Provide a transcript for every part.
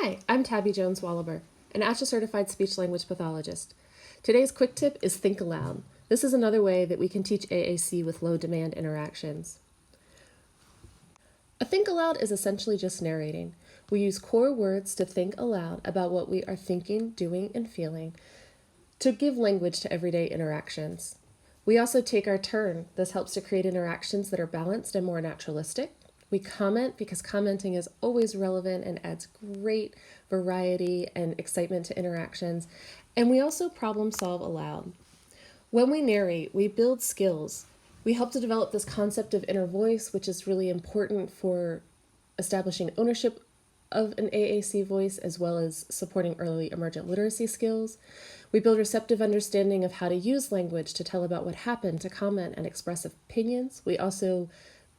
Hi, I'm Tabby Jones-Wallaber, an ASHA-certified speech-language pathologist. Today's quick tip is think aloud. This is another way that we can teach AAC with low-demand interactions. A think aloud is essentially just narrating. We use core words to think aloud about what we are thinking, doing, and feeling to give language to everyday interactions. We also take our turn. This helps to create interactions that are balanced and more naturalistic. We comment because commenting is always relevant and adds great variety and excitement to interactions. And we also problem solve aloud. When we narrate, we build skills. We help to develop this concept of inner voice, which is really important for establishing ownership of an AAC voice, as well as supporting early emergent literacy skills. We build receptive understanding of how to use language to tell about what happened, to comment and express opinions. We also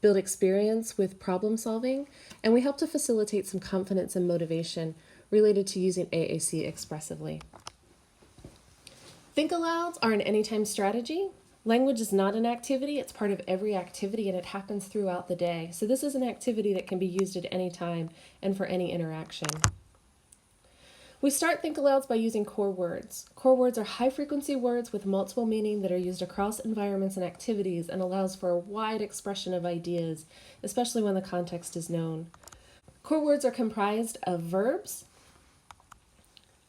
build experience with problem solving, and we help to facilitate some confidence and motivation related to using AAC expressively. Think-alouds are an anytime strategy. Language is not an activity, it's part of every activity and it happens throughout the day. So this is an activity that can be used at any time and for any interaction. We start think-alouds by using core words. Core words are high-frequency words with multiple meaning that are used across environments and activities and allows for a wide expression of ideas, especially when the context is known. Core words are comprised of verbs,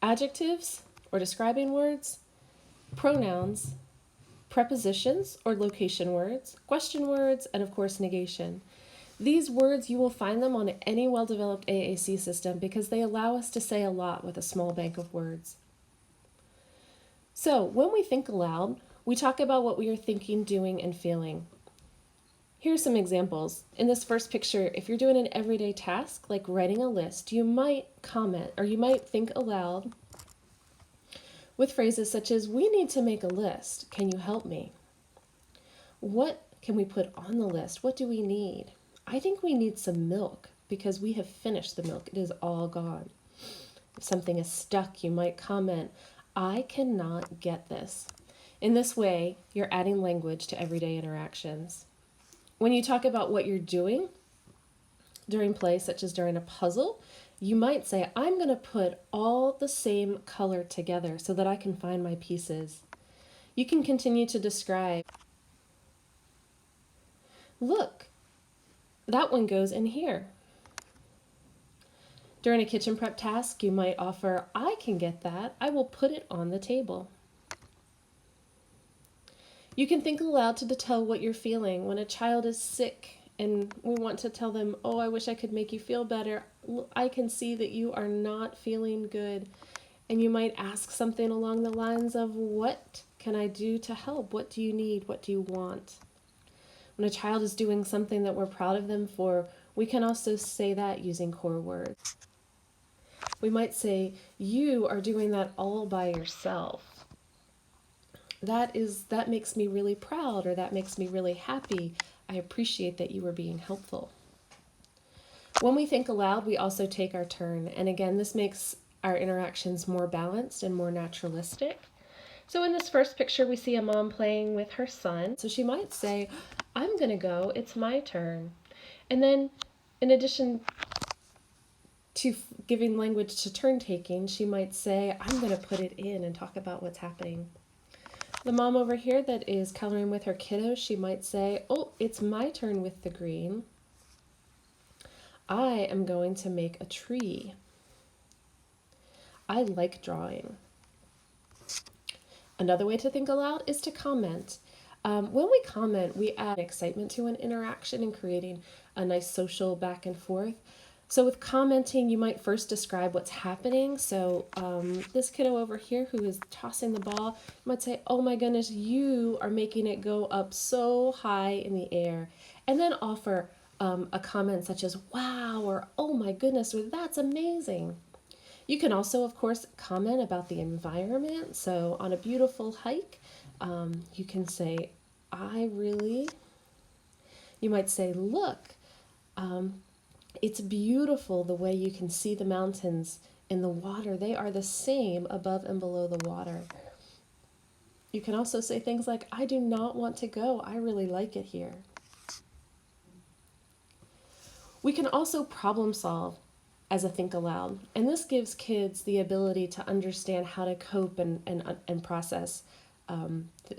adjectives or describing words, pronouns, prepositions or location words, question words, and of course negation. These words, you will find them on any well-developed AAC system because they allow us to say a lot with a small bank of words. So when we think aloud, we talk about what we are thinking, doing, and feeling. Here are some examples. In this first picture, if you're doing an everyday task like writing a list, you might comment or you might think aloud with phrases such as, "We need to make a list. Can you help me?" "What can we put on the list? What do we need?" "I think we need some milk because we have finished the milk. It is all gone." If something is stuck, you might comment, "I cannot get this." In this way, you're adding language to everyday interactions. When you talk about what you're doing during play, such as during a puzzle, you might say, "I'm going to put all the same color together so that I can find my pieces." You can continue to describe, "Look, that one goes in here." During a kitchen prep task, you might offer, "I can get that. I will put it on the table." You can think aloud to tell what you're feeling. When a child is sick and we want to tell them, "Oh, I wish I could make you feel better. I can see that you are not feeling good." And you might ask something along the lines of, "What can I do to help? What do you need? What do you want?" When a child is doing something that we're proud of them for, we can also say that using core words. We might say, "You are doing that all by yourself. That makes me really proud," or "That makes me really happy. I appreciate that you were being helpful." When we think aloud, we also take our turn. And again, this makes our interactions more balanced and more naturalistic. So in this first picture, we see a mom playing with her son. So she might say, "I'm going to go. It's my turn." And then in addition to giving language to turn taking, she might say, "I'm going to put it in," and talk about what's happening. The mom over here that is coloring with her kiddos, she might say, "Oh, it's my turn with the green. I am going to make a tree. I like drawing." Another way to think aloud is to comment. When we comment, we add excitement to an interaction and creating a nice social back and forth. So with commenting, you might first describe what's happening. So this kiddo over here who is tossing the ball might say, "Oh my goodness, you are making it go up so high in the air." And then offer a comment such as, "Wow," or "Oh my goodness," or "That's amazing." You can also, of course, comment about the environment. So on a beautiful hike, you can say, You might say, "Look, it's beautiful the way you can see the mountains in the water. They are the same above and below the water." You can also say things like, "I do not want to go. I really like it here." We can also problem solve. as a think aloud. And this gives kids the ability to understand how to cope and process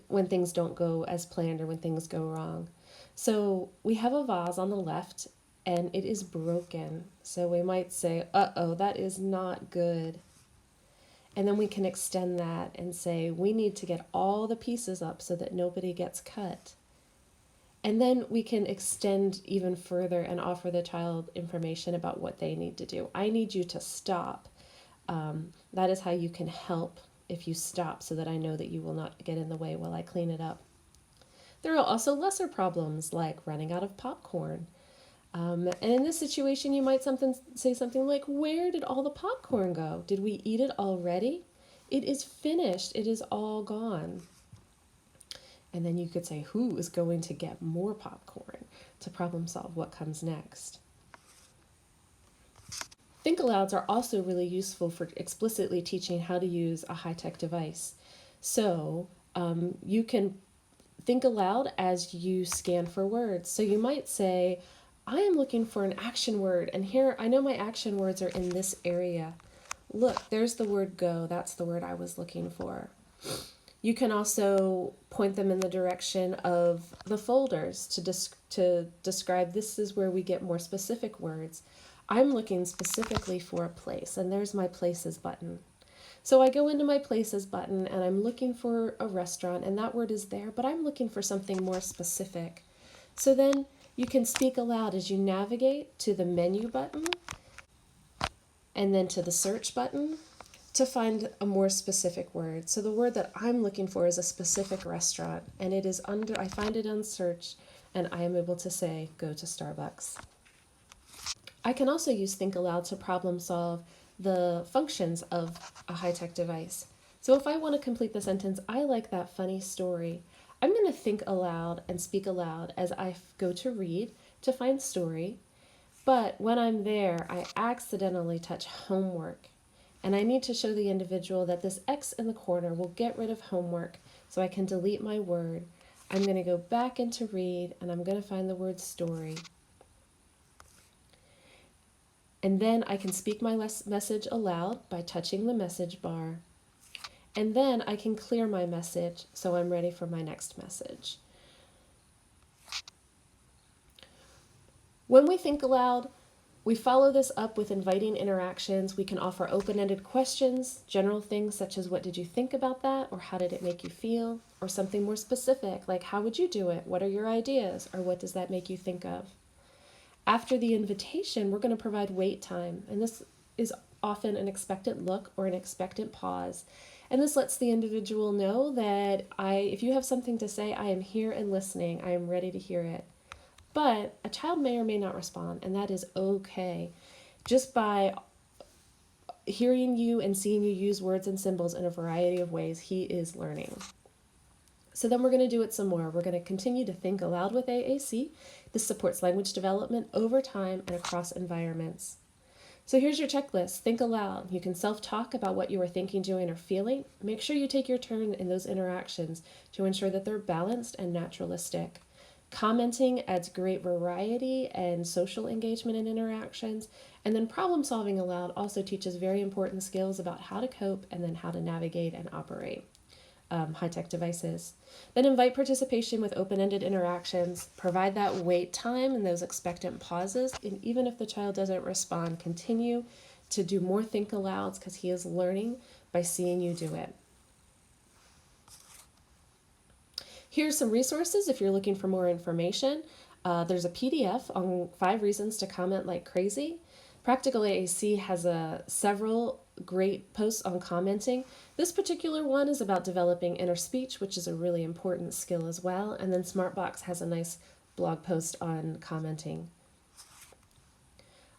when things don't go as planned or when things go wrong. So we have a vase on the left and it is broken. So we might say, uh-oh, that is not good. And then we can extend that and say, we need to get all the pieces up so that nobody gets cut. And then we can extend even further and offer the child information about what they need to do. I need you to stop. That is how you can help if you stop, so that I know that you will not get in the way while I clean it up. There are also lesser problems like running out of popcorn. And in this situation, you might say something like, where did all the popcorn go? Did we eat it already? It is finished. It is all gone. And then you could say, who is going to get more popcorn to problem solve what comes next? Think-alouds are also really useful for explicitly teaching how to use a high-tech device. So you can think aloud as you scan for words. So you might say, I am looking for an action word, and here I know my action words are in this area. Look, there's the word go. That's the word I was looking for. You can also point them in the direction of the folders to describe this is where we get more specific words. I'm looking specifically for a place, and there's my places button. So I go into my places button and I'm looking for a restaurant, and that word is there, but I'm looking for something more specific. So then you can speak aloud as you navigate to the menu button and then to the search button to find a more specific word. So the word that I'm looking for is a specific restaurant, and it is I find it on search, and I am able to say, go to Starbucks. I can also use think aloud to problem solve the functions of a high-tech device. So if I want to complete the sentence, I like that funny story, I'm going to think aloud and speak aloud as I go to read to find story. But when I'm there, I accidentally touch homework. And I need to show the individual that this X in the corner will get rid of homework so I can delete my word. I'm going to go back into read and I'm going to find the word story. And then I can speak my message aloud by touching the message bar. And then I can clear my message so I'm ready for my next message. When we think aloud, we follow this up with inviting interactions. We can offer open-ended questions, general things such as what did you think about that, or how did it make you feel, or something more specific like how would you do it, what are your ideas, or what does that make you think of. After the invitation, we're going to provide wait time, and this is often an expectant look or an expectant pause. And this lets the individual know that if you have something to say, I am here and listening, I am ready to hear it. But a child may or may not respond, and that is okay. Just by hearing you and seeing you use words and symbols in a variety of ways, he is learning. So then we're going to do it some more. We're going to continue to think aloud with AAC. This supports language development over time and across environments. So here's your checklist. Think aloud. You can self-talk about what you are thinking, doing, or feeling. Make sure you take your turn in those interactions to ensure that they're balanced and naturalistic. Commenting adds great variety and social engagement in interactions. And then problem solving aloud also teaches very important skills about how to cope and then how to navigate and operate high-tech devices. Then invite participation with open-ended interactions. Provide that wait time and those expectant pauses. And even if the child doesn't respond, continue to do more think alouds because he is learning by seeing you do it. Here's some resources if you're looking for more information. There's a PDF on 5 reasons to comment like crazy. Practical AAC has several great posts on commenting. This particular one is about developing inner speech, which is a really important skill as well. And then Smartbox has a nice blog post on commenting.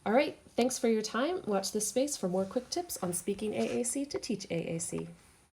All right, thanks for your time. Watch this space for more quick tips on speaking AAC to teach AAC.